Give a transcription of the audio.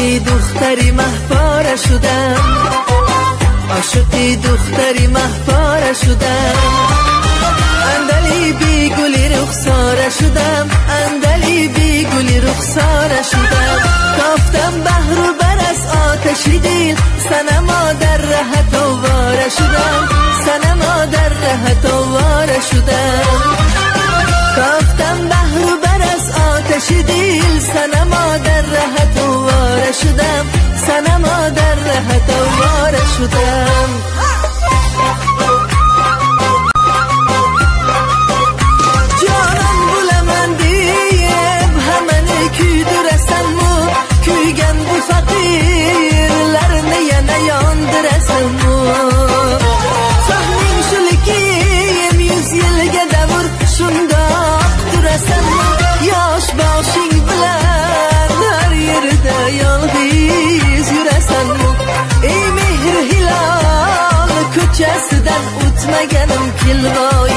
عاشقی دختری مهپاره شدم، عاشقی دختری مهپاره شدم، اندلی بی گلی رخساره شدم، اندلی بی گلی رخساره شدم. تافتم بحر و بر از آتشی دل، سنما در رهت آواره شدم، سنما در رهت آواره شدم. تافتم بحر و بر از آتشی دل، سنما در رهت آواره شدم، سنما در رهت آواره شدم. جانم بلمندیب همه küydüresenmu, küygen bu fakirlerine yandıresenmu. Sahnin şulikiyim 100 yılga davur şundaq durasenmu. Yosh boshing bilan har yerda yolg'iz yurasenmu. Ey mehr hilol ko'chasidan o'tmaganim kelvoy.